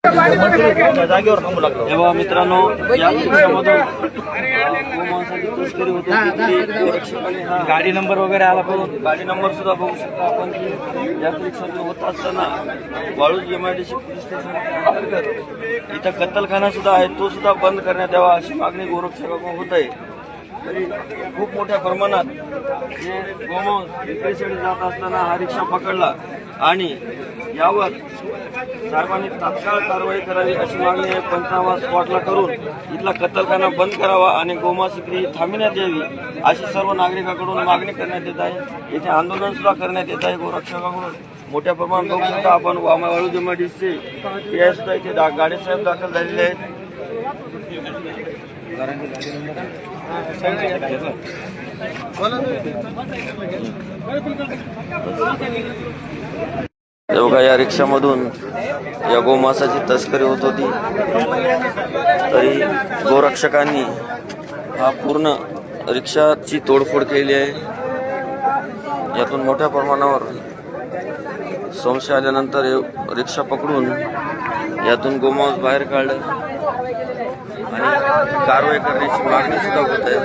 जागेवर थांबू लागलो तेव्हा मित्रांनो या गोमांसाची तस्करी होते। गाडी नंबर वगैरे आला पाहिजे, गाडी नंबर सुद्धा बघू शकता आपण की या रिक्षातून होत असताना वाळूज MIDC पोलीस स्टेशन अंतर्गत इथं कत्तलखाना सुद्धा आहे, तो सुद्धा बंद करण्यात यावा अशी मागणी गोरक्षकांकडून होत आहे। तरी खूप मोठ्या प्रमाणात जे गोमांस विक्रीसाठी जात असताना हा रिक्षा पकडला आणि यावर साहेबांनी तात्काळ कारवाई करावी अशी मागणी पंचनामा स्पॉटला करून इथला कत्तलखाना बंद करावा आणि गोमांस विक्री थांबविण्यात यावी अशी सर्व नागरिकांकडून मागणी करण्यात येत आहे। येथे आंदोलन सुद्धा करण्यात येत आहे गोरक्षकांकडून मोठ्या प्रमाणात। बघू शकता आपण वाळूज MIDC PI सुद्धा इथे गाडे साहेब दाखल झालेले आहेत। बघा या रिक्षामधून या गोमांसाची तस्करी होत होती, तरी गोरक्षकांनी हा पूर्ण रिक्षाची तोडफोड केली आहे। यातून मोठ्या प्रमाणावर संशय आल्यानंतर रिक्षा पकडून यातून गोमांस बाहेर काढलं आणि कारवाई करण्याची मागणी सुद्धा होत आहे।